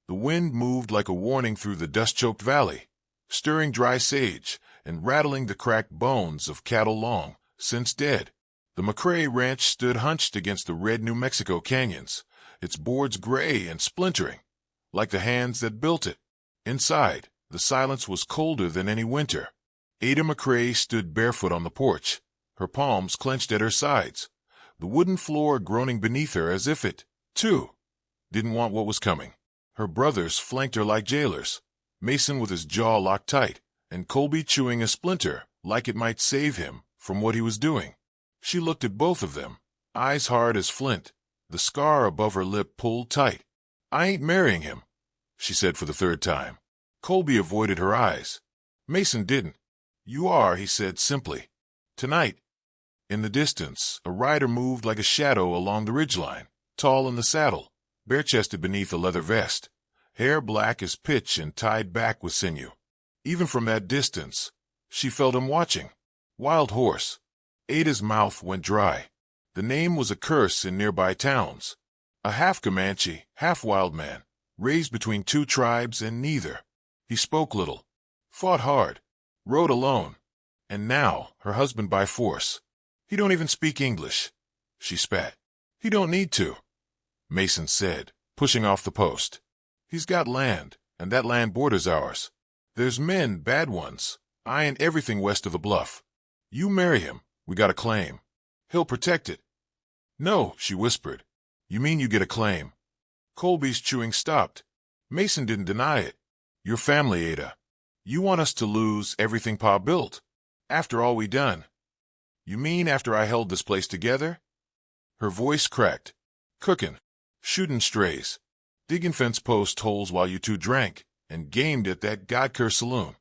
The wind moved like a warning through the dust-choked valley, stirring dry sage and rattling the cracked bones of cattle long since dead. The McCrae Ranch stood hunched against the red New Mexico canyons, its boards gray and splintering, like the hands that built it. Inside, the silence was colder than any winter. Ada McCrae stood barefoot on the porch, her palms clenched at her sides, the wooden floor groaning beneath her as if it, too, didn't want what was coming. Her brothers flanked her like jailers, Mason with his jaw locked tight, and Colby chewing a splinter like it might save him from what he was doing. She looked at both of them, eyes hard as flint, the scar above her lip pulled tight. "I ain't marrying him," she said for the third time. Colby avoided her eyes. Mason didn't. "You are," he said simply. "Tonight." In the distance, a rider moved like a shadow along the ridgeline, tall in the saddle, bare-chested beneath a leather vest, hair black as pitch and tied back with sinew. Even from that distance, she felt him watching. Wild Horse. Ada's mouth went dry. The name was a curse in nearby towns. A half-Comanche, half-wild man, raised between two tribes and neither. He spoke little, fought hard, rode alone, and now her husband by force. "He don't even speak English," she spat. "He don't need to," Mason said, pushing off the post. "He's got land, and that land borders ours. There's men, bad ones, eyeing everything west of the bluff. You marry him, we got a claim. He'll protect it." "No," she whispered. "You mean you get a claim?" Colby's chewing stopped. Mason didn't deny it. "Your family, Ada. You want us to lose everything Pa built, after all we done." "You mean after I held this place together?" Her voice cracked. "Cookin', shootin' strays, digging fence post holes while you two drank and gamed at that God-cursed saloon."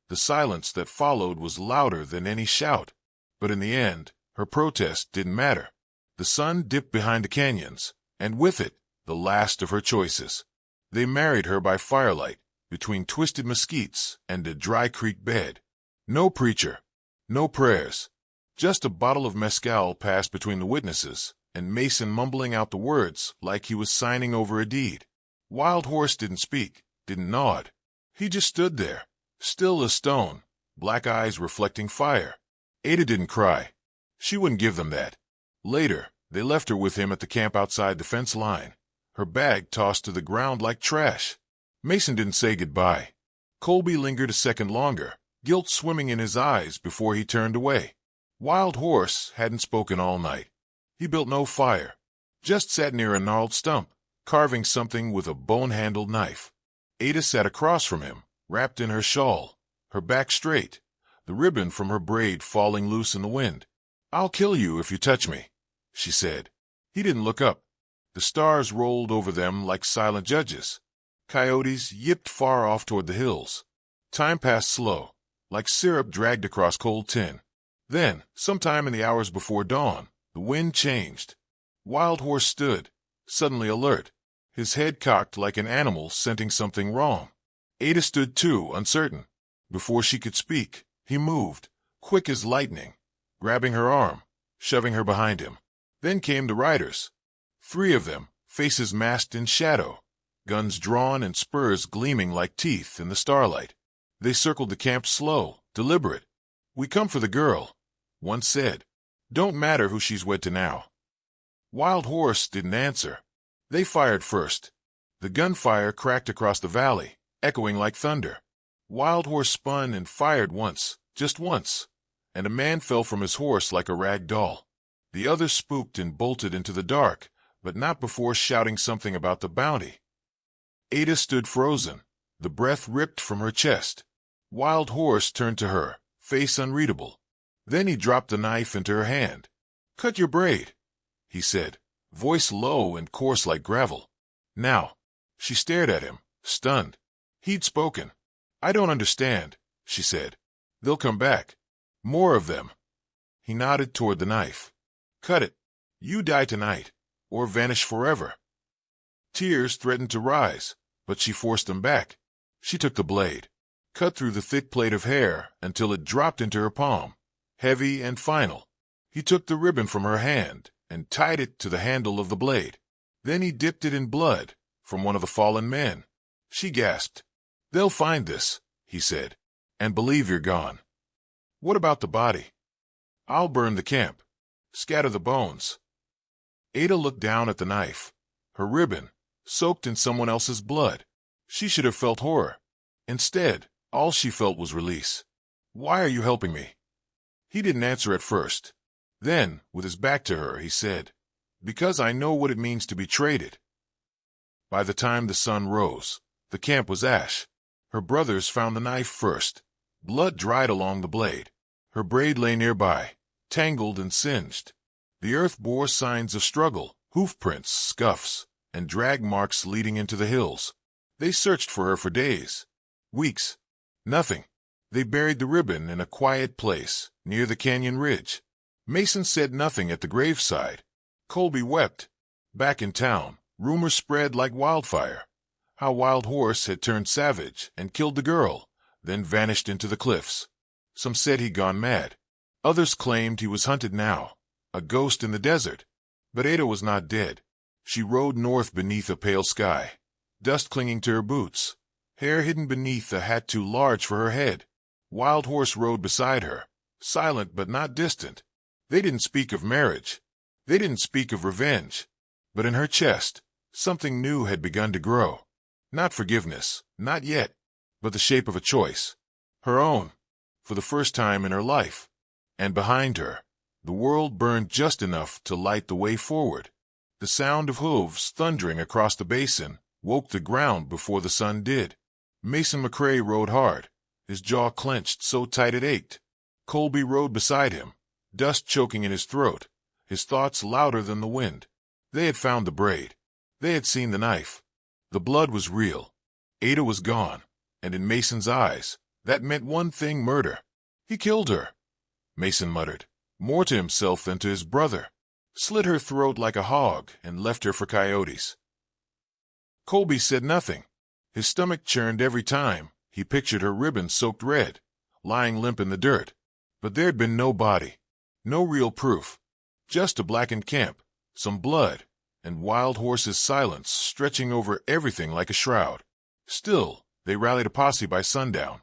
The silence that followed was louder than any shout, but in the end, her protest didn't matter. The sun dipped behind the canyons, and with it, the last of her choices. They married her by firelight, between twisted mesquites and a dry creek bed. No preacher, no prayers, just a bottle of mezcal passed between the witnesses, and Mason mumbling out the words like he was signing over a deed. Wild Horse didn't speak, didn't nod. He just stood there, still as stone, black eyes reflecting fire. Ada didn't cry. She wouldn't give them that. Later, they left her with him at the camp outside the fence line, her bag tossed to the ground like trash. Mason didn't say goodbye. Colby lingered a second longer, guilt swimming in his eyes before he turned away. Wild Horse hadn't spoken all night. He built no fire, just sat near a gnarled stump, carving something with a bone-handled knife. Ada sat across from him, wrapped in her shawl, her back straight, the ribbon from her braid falling loose in the wind. "I'll kill you if you touch me," she said. He didn't look up. The stars rolled over them like silent judges. Coyotes yipped far off toward the hills. Time passed slow, like syrup dragged across cold tin. Then, sometime in the hours before dawn, the wind changed. Wild Horse stood, suddenly alert, his head cocked like an animal scenting something wrong. Ada stood too, uncertain. Before she could speak, he moved, quick as lightning, grabbing her arm, shoving her behind him. Then came the riders. 3 of them, faces masked in shadow, guns drawn and spurs gleaming like teeth in the starlight. They circled the camp slow, deliberate. "We come for the girl," one said. "Don't matter who she's wed to now." Wild Horse didn't answer. They fired first. The gunfire cracked across the valley, echoing like thunder. Wild Horse spun and fired once, just once, and a man fell from his horse like a rag doll. The others spooked and bolted into the dark, but not before shouting something about the bounty. Ada stood frozen, the breath ripped from her chest. Wild Horse turned to her, face unreadable. Then he dropped the knife into her hand. "Cut your braid," he said, voice low and coarse like gravel. "Now." She stared at him, stunned. He'd spoken. "I don't understand," she said. "They'll come back. More of them." He nodded toward the knife. "Cut it. You die tonight, or vanish forever." Tears threatened to rise, but she forced them back. She took the blade, cut through the thick plait of hair until it dropped into her palm, heavy and final. He took the ribbon from her hand and tied it to the handle of the blade. Then he dipped it in blood from one of the fallen men, She gasped. They'll find this, he said, and believe you're gone. What about the body? I'll burn the camp. Scatter the bones. Ada looked down at the knife. Her ribbon, soaked in someone else's blood. She should have felt horror. Instead, all she felt was release. Why are you helping me? He didn't answer at first. Then, with his back to her, he said, because I know what it means to be traded. By the time the sun rose, the camp was ash. Her brothers found the knife first. Blood dried along the blade. Her braid lay nearby, tangled and singed. The earth bore signs of struggle, hoof prints, scuffs, and drag marks leading into the hills. They searched for her for days, weeks. Nothing. They buried the ribbon in a quiet place, near the canyon ridge. Mason said nothing at the graveside. Colby wept. Back in town, rumors spread like wildfire. How Wild Horse had turned savage and killed the girl, then vanished into the cliffs. Some said he'd gone mad. Others claimed he was hunted now, a ghost in the desert. But Ada was not dead. She rode north beneath a pale sky, dust clinging to her boots, hair hidden beneath a hat too large for her head. Wild Horse rode beside her, silent but not distant. They didn't speak of marriage. They didn't speak of revenge. But in her chest, something new had begun to grow. Not forgiveness, not yet, but the shape of a choice. Her own, for the first time in her life. And behind her, the world burned just enough to light the way forward. The sound of hooves thundering across the basin woke the ground before the sun did. Mason McCrae rode hard, his jaw clenched so tight it ached. Colby rode beside him, dust choking in his throat, his thoughts louder than the wind. They had found the braid. They had seen the knife. The blood was real. Ada was gone, and in Mason's eyes, that meant one thing: murder. He killed her. Mason muttered, more to himself than to his brother, slit her throat like a hog, and left her for coyotes. Colby said nothing. His stomach churned every time he pictured her ribbon soaked red, lying limp in the dirt. But there'd been no body, no real proof, just a blackened camp, some blood, and Wild Horse's silence stretching over everything like a shroud. Still, they rallied a posse by sundown.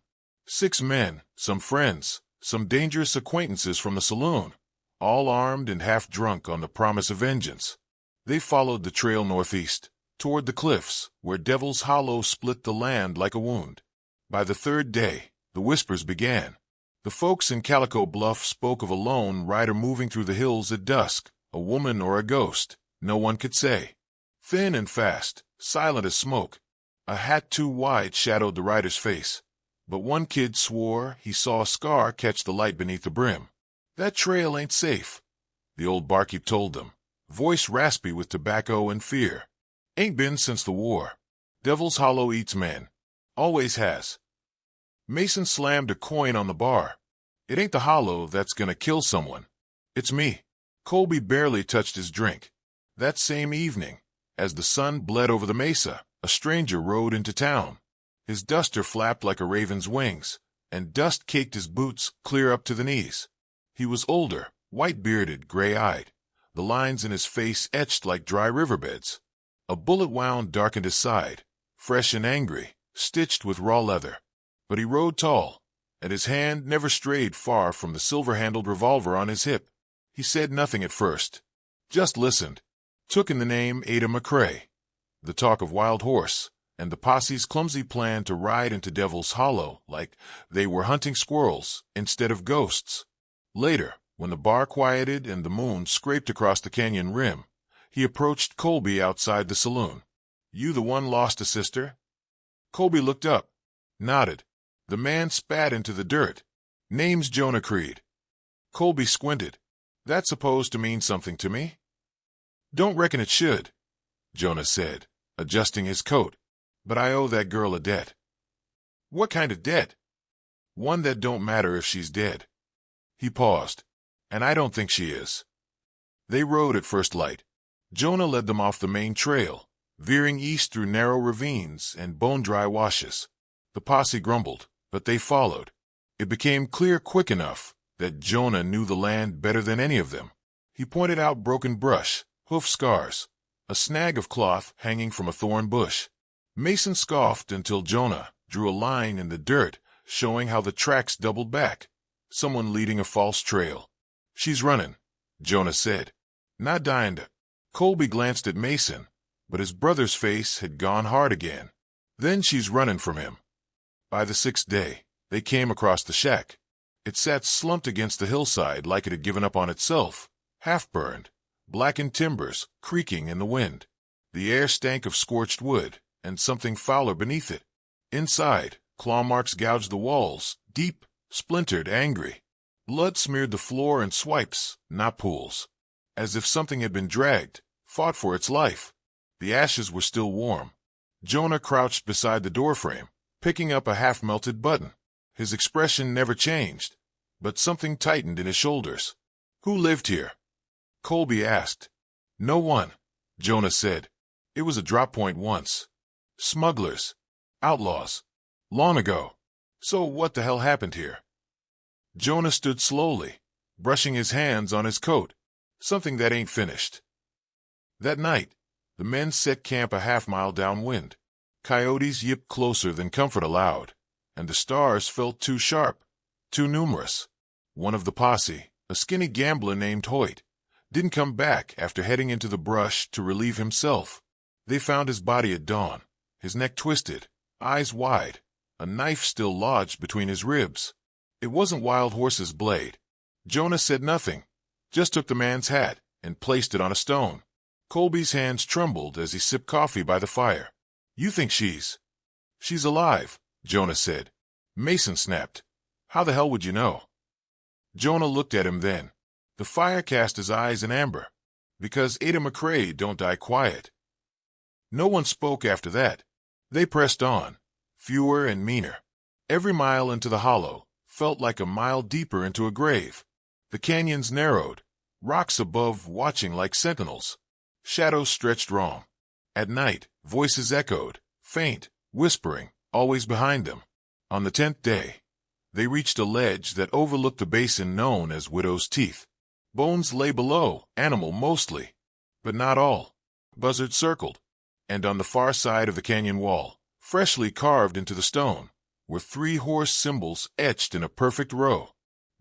6 men, some friends, some dangerous acquaintances from the saloon, all armed and half drunk on the promise of vengeance. They followed the trail northeast, toward the cliffs, where Devil's Hollow split the land like a wound. By the 3rd day, the whispers began. The folks in Calico Bluff spoke of a lone rider moving through the hills at dusk, a woman or a ghost, no one could say. Thin and fast, silent as smoke. A hat too wide shadowed the rider's face. But one kid swore he saw a scar catch the light beneath the brim. That trail ain't safe, the old barkeep told them, voice raspy with tobacco and fear. Ain't been since the war. Devil's Hollow eats men. Always has. Mason slammed a coin on the bar. It ain't the Hollow that's gonna kill someone. It's me. Colby barely touched his drink. That same evening, as the sun bled over the mesa, a stranger rode into town. His duster flapped like a raven's wings, and dust caked his boots clear up to the knees. He was older, white-bearded, gray-eyed, the lines in his face etched like dry riverbeds. A bullet wound darkened his side, fresh and angry, stitched with raw leather. But he rode tall, and his hand never strayed far from the silver-handled revolver on his hip. He said nothing at first, just listened, took in the name Ada McCrae, the talk of Wild Horse, and the posse's clumsy plan to ride into Devil's Hollow like they were hunting squirrels instead of ghosts. Later, when the bar quieted and the moon scraped across the canyon rim, he approached Colby outside the saloon. "You the one lost a sister?" Colby looked up, nodded. The man spat into the dirt. "Name's Jonah Creed." Colby squinted. "That's supposed to mean something to me?" "Don't reckon it should," Jonah said, adjusting his coat. "But I owe that girl a debt." "What kind of debt?" "One that don't matter if she's dead." He paused. "And I don't think she is." They rode at first light. Jonah led them off the main trail, veering east through narrow ravines and bone-dry washes. The posse grumbled, but they followed. It became clear quick enough that Jonah knew the land better than any of them. He pointed out broken brush, hoof scars, a snag of cloth hanging from a thorn bush. Mason scoffed until Jonah drew a line in the dirt, showing how the tracks doubled back. Someone leading a false trail. She's running, Jonah said. Not dying to. Colby glanced at Mason, but his brother's face had gone hard again. Then she's running from him. By the 6th day, they came across the shack. It sat slumped against the hillside like it had given up on itself, half-burned, blackened timbers creaking in the wind. The air stank of scorched wood, and something fouler beneath it. Inside, claw marks gouged the walls, deep, splintered, angry. Blood smeared the floor in swipes, not pools. As if something had been dragged, fought for its life. The ashes were still warm. Jonah crouched beside the doorframe, picking up a half-melted button. His expression never changed, but something tightened in his shoulders. Who lived here? Colby asked. No one, Jonah said. It was a drop point once. Smugglers. Outlaws. Long ago. So what the hell happened here? Jonah stood slowly, brushing his hands on his coat. Something that ain't finished. That night, the men set camp a half-mile downwind. Coyotes yipped closer than comfort allowed, and the stars felt too sharp, too numerous. One of the posse, a skinny gambler named Hoyt, didn't come back after heading into the brush to relieve himself. They found his body at dawn, his neck twisted, eyes wide, a knife still lodged between his ribs. It wasn't Wild Horse's blade. Jonah said nothing, just took the man's hat and placed it on a stone. Colby's hands trembled as he sipped coffee by the fire. You think she's alive, Jonah said. Mason snapped. How the hell would you know? Jonah looked at him then. The fire cast his eyes in amber. Because Ada McCrae don't die quiet. No one spoke after that. They pressed on, fewer and meaner. Every mile into the hollow felt like a mile deeper into a grave. The canyons narrowed, rocks above watching like sentinels. Shadows stretched wrong. At night, voices echoed, faint, whispering, always behind them. On the 10th day, they reached a ledge that overlooked the basin known as Widow's Teeth. Bones lay below, animal mostly, but not all. Buzzards circled, and on the far side of the canyon wall, freshly carved into the stone, were 3 horse symbols etched in a perfect row.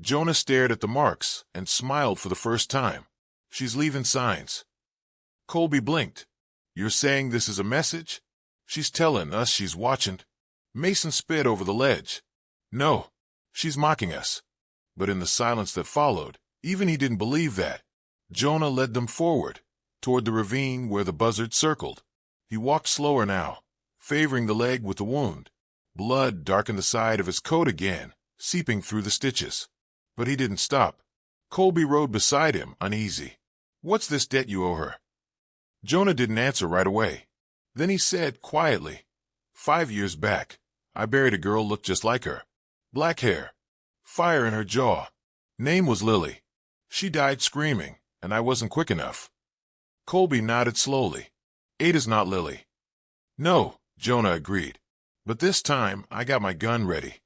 Jonah stared at the marks and smiled for the first time. She's leaving signs. Colby blinked. You're saying this is a message? She's telling us she's watching. Mason spit over the ledge. No, she's mocking us. But in the silence that followed, even he didn't believe that. Jonah led them forward, toward the ravine where the buzzard circled. He walked slower now, favoring the leg with the wound. Blood darkened the side of his coat again, seeping through the stitches. But he didn't stop. Colby rode beside him, uneasy. What's this debt you owe her? Jonah didn't answer right away. Then he said quietly, 5 years back, I buried a girl looked just like her. Black hair. Fire in her jaw. Name was Lily. She died screaming, and I wasn't quick enough. Colby nodded slowly. Ada's not Lily. No, Jonah agreed. But this time, I got my gun ready.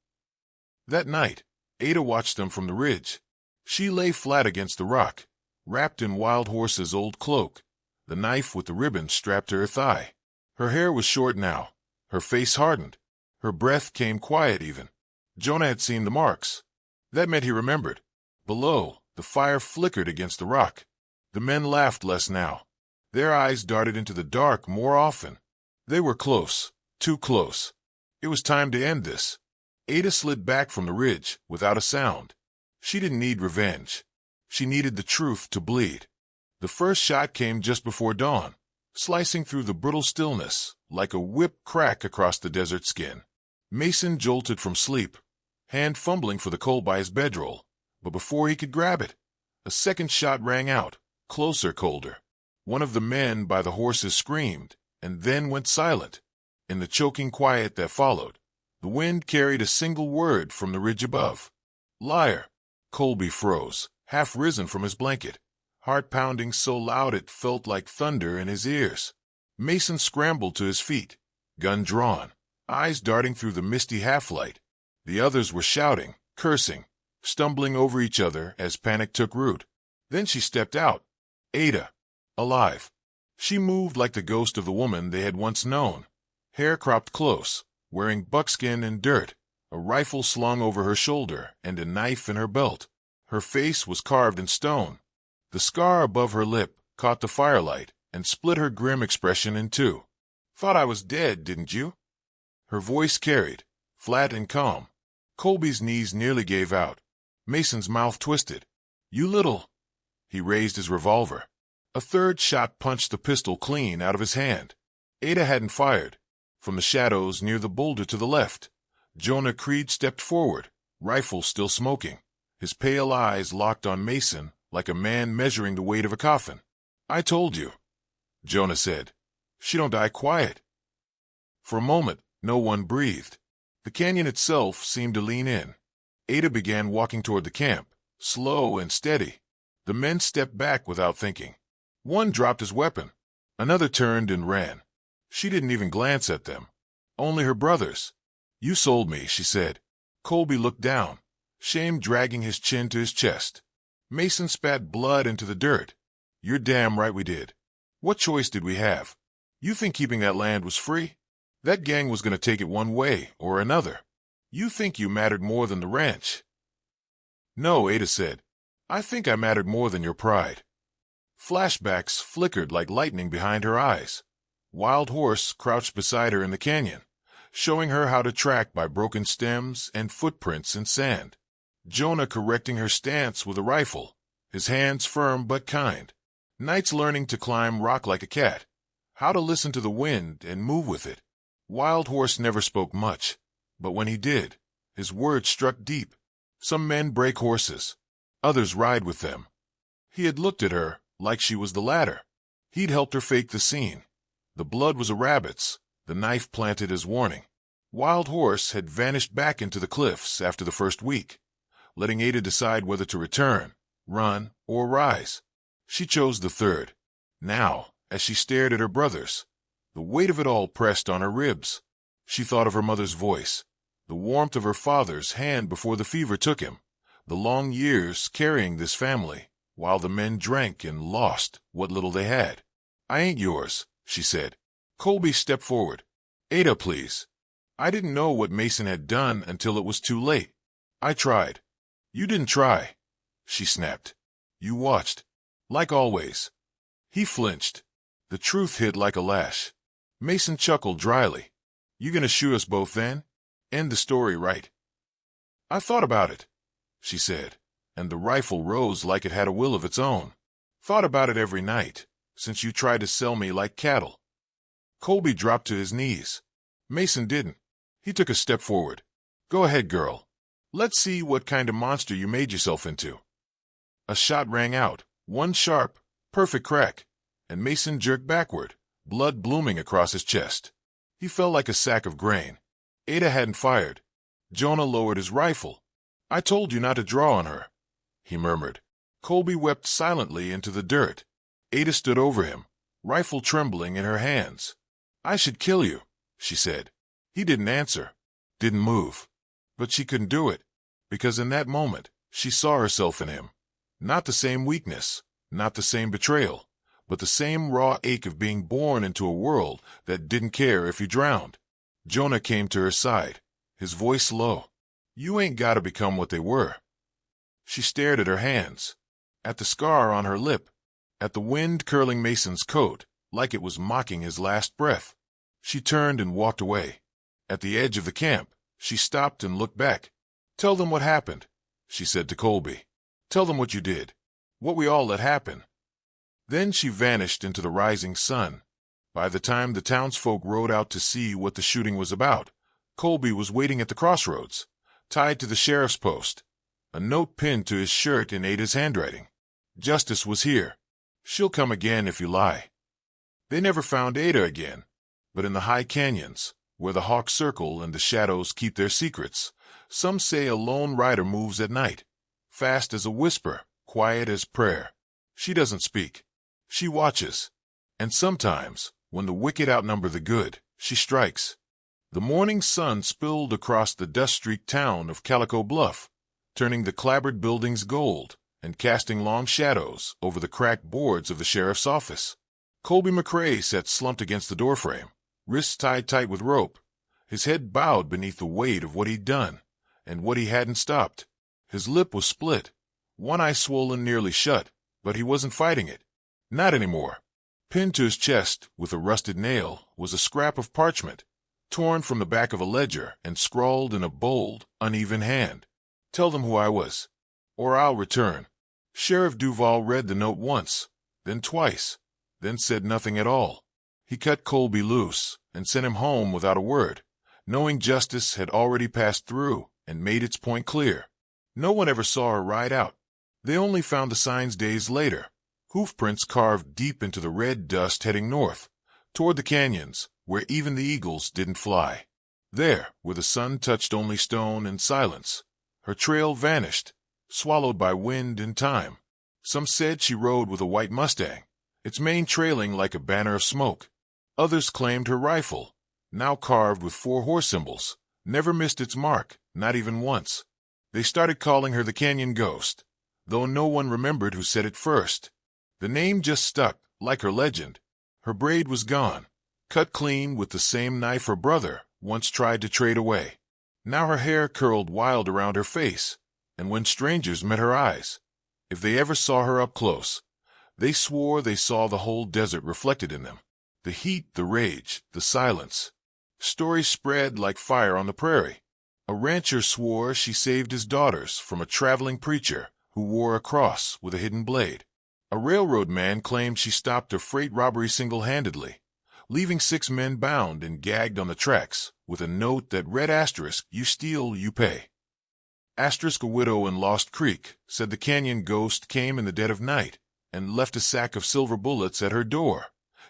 That night, Ada watched them from the ridge. She lay flat against the rock, wrapped in Wild Horse's old cloak, the knife with the ribbon strapped to her thigh. Her hair was short now, her face hardened. Her breath came quiet even. Jonah had seen the marks. That meant he remembered. Below, the fire flickered against the rock. The men laughed less now. Their eyes darted into the dark more often. They were close, too close. It was time to end this. Ada slid back from the ridge without a sound. She didn't need revenge. She needed the truth to bleed. The first shot came just before dawn, slicing through the brittle stillness like a whip crack across the desert skin. Mason jolted from sleep, hand fumbling for the Colt by his bedroll, but before he could grab it, a second shot rang out, closer, colder. One of the men by the horses screamed, and then went silent. In the choking quiet that followed, the wind carried a single word from the ridge above. Liar. Colby froze, half risen from his blanket, heart pounding so loud it felt like thunder in his ears. Mason scrambled to his feet, gun drawn, eyes darting through the misty half-light. The others were shouting, cursing, stumbling over each other as panic took root. Then she stepped out. Ada. Alive. She moved like the ghost of the woman they had once known, hair cropped close, wearing buckskin and dirt, a rifle slung over her shoulder, and a knife in her belt. Her face was carved in stone. The scar above her lip caught the firelight and split her grim expression in two. "Thought I was dead, didn't you?" Her voice carried, flat and calm. Colby's knees nearly gave out. Mason's mouth twisted. "You little—" He raised his revolver. A third shot punched the pistol clean out of his hand. Ada hadn't fired. From the shadows near the boulder to the left, Jonah Creed stepped forward, rifle still smoking, his pale eyes locked on Mason like a man measuring the weight of a coffin. "I told you," Jonah said. "She don't die quiet." For a moment, no one breathed. The canyon itself seemed to lean in. Ada began walking toward the camp, slow and steady. The men stepped back without thinking. One dropped his weapon. Another turned and ran. She didn't even glance at them. Only her brothers. "You sold me," she said. Colby looked down, shame dragging his chin to his chest. Mason spat blood into the dirt. "You're damn right we did. What choice did we have? You think keeping that land was free? That gang was going to take it one way or another. You think you mattered more than the ranch?" "No," Ada said. "I think I mattered more than your pride." Flashbacks flickered like lightning behind her eyes. Wild Horse crouched beside her in the canyon, showing her how to track by broken stems and footprints in sand. Jonah correcting her stance with a rifle, his hands firm but kind. Knights learning to climb rock like a cat, how to listen to the wind and move with it. Wild Horse never spoke much, but when he did, his words struck deep. Some men break horses, others ride with them. He had looked at her like she was the latter. He'd helped her fake the scene. The blood was a rabbit's, the knife planted as warning. Wild Horse had vanished back into the cliffs after the first week, letting Ada decide whether to return, run, or rise. She chose the third. Now, as she stared at her brothers, the weight of it all pressed on her ribs. She thought of her mother's voice, the warmth of her father's hand before the fever took him, the long years carrying this family, while the men drank and lost what little they had. "I ain't yours," she said. Colby stepped forward. "Ada, please. I didn't know what Mason had done until it was too late. I tried." "You didn't try," she snapped. "You watched. Like always." He flinched. The truth hit like a lash. Mason chuckled dryly. "You gonna shoot us both then? End the story right?" "I thought about it," she said, and the rifle rose like it had a will of its own. "Thought about it every night, since you tried to sell me like cattle." Colby dropped to his knees. Mason didn't. He took a step forward. "Go ahead, girl. Let's see what kind of monster you made yourself into." A shot rang out, one sharp, perfect crack, and Mason jerked backward, blood blooming across his chest. He fell like a sack of grain. Ada hadn't fired. Jonah lowered his rifle. "I told you not to draw on her," he murmured. Colby wept silently into the dirt. Ada stood over him, rifle trembling in her hands. "I should kill you," she said. He didn't answer, didn't move. But she couldn't do it, because in that moment she saw herself in him. Not the same weakness, not the same betrayal, but the same raw ache of being born into a world that didn't care if you drowned. Jonah came to her side, his voice low. "You ain't gotta become what they were." She stared at her hands, at the scar on her lip, at the wind curling Mason's coat like it was mocking his last breath. She turned and walked away. At the edge of the camp, she stopped and looked back. "Tell them what happened," she said to Colby. "Tell them what you did, what we all let happen." Then she vanished into the rising sun. By the time the townsfolk rode out to see what the shooting was about, Colby was waiting at the crossroads, tied to the sheriff's post, a note pinned to his shirt in Ada's handwriting. "Justice was here. She'll come again if you lie." They never found Ada again, but in the high canyons, where the hawks circle and the shadows keep their secrets, some say a lone rider moves at night, fast as a whisper, quiet as prayer. She doesn't speak. She watches. And sometimes, when the wicked outnumber the good, she strikes. The morning sun spilled across the dust-streaked town of Calico Bluff, turning the clapboard buildings gold and casting long shadows over the cracked boards of the sheriff's office. Colby McRae sat slumped against the doorframe, wrists tied tight with rope, his head bowed beneath the weight of what he'd done, and what he hadn't stopped. His lip was split, one eye swollen nearly shut, but he wasn't fighting it. Not anymore. Pinned to his chest with a rusted nail was a scrap of parchment, torn from the back of a ledger and scrawled in a bold, uneven hand. "Tell them who I was, or I'll return." Sheriff Duval read the note once, then twice, then said nothing at all. He cut Colby loose and sent him home without a word, knowing justice had already passed through and made its point clear. No one ever saw her ride out. They only found the signs days later, hoofprints carved deep into the red dust heading north, toward the canyons, where even the eagles didn't fly. There, where the sun touched only stone and silence, her trail vanished, swallowed by wind and time. Some said she rode with a white Mustang, its mane trailing like a banner of smoke. Others claimed her rifle, now carved with 4 horse symbols, never missed its mark, not even once. They started calling her the Canyon Ghost, though no one remembered who said it first. The name just stuck, like her legend. Her braid was gone, cut clean with the same knife her brother once tried to trade away. Now her hair curled wild around her face, and when strangers met her eyes, if they ever saw her up close, they swore they saw the whole desert reflected in them. The heat, the rage, the silence. Stories spread like fire on the prairie. A rancher swore she saved his daughters from a traveling preacher who wore a cross with a hidden blade. A railroad man claimed she stopped a freight robbery single-handedly, leaving 6 men bound and gagged on the tracks with a note that read asterisk, "You steal, you pay." Asterisk, a widow in Lost Creek, said the Canyon Ghost came in the dead of night and left a sack of silver bullets at her door,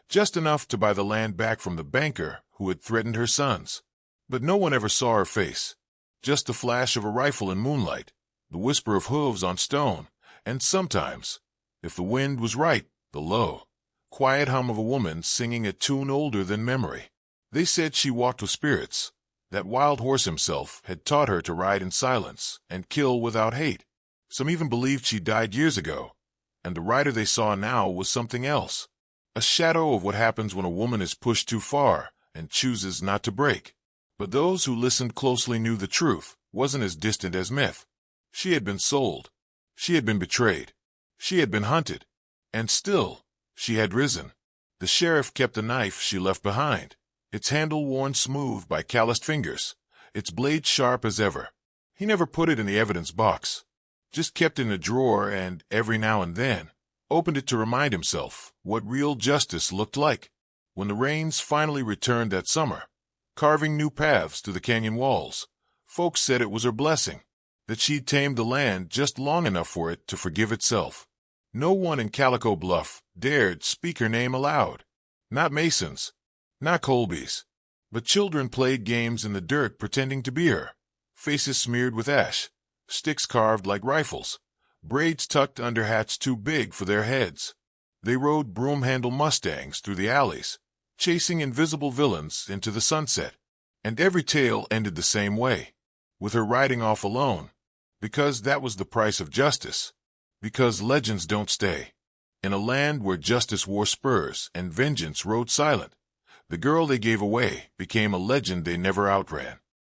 just enough to buy the land back from the banker who had threatened her sons. But no one ever saw her face, just the flash of a rifle in moonlight, the whisper of hooves on stone, and sometimes, if the wind was right, the low, quiet hum of a woman singing a tune older than memory. They said she walked with spirits, that Wild Horse himself had taught her to ride in silence and kill without hate. Some even believed she died years ago, and the rider they saw now was something else, a shadow of what happens when a woman is pushed too far and chooses not to break. But those who listened closely knew the truth wasn't as distant as myth. She had been sold. She had been betrayed. She had been hunted. And still, she had risen. The sheriff kept the knife she left behind, its handle worn smooth by calloused fingers, its blade sharp as ever. He never put it in the evidence box, just kept it in a drawer and, every now and then, opened it to remind himself what real justice looked like. When the rains finally returned that summer, carving new paths through the canyon walls, folks said it was her blessing, that she'd tamed the land just long enough for it to forgive itself. No one in Calico Bluff dared speak her name aloud. Not Masons, not Colbys, but children played games in the dirt pretending to be her, faces smeared with ash, sticks carved like rifles, braids tucked under hats too big for their heads. They rode broom-handle Mustangs through the alleys, chasing invisible villains into the sunset, and every tale ended the same way, with her riding off alone, because that was the price of justice, because legends don't stay. In a land where justice wore spurs and vengeance rode silent, the girl they gave away became a legend they never outran.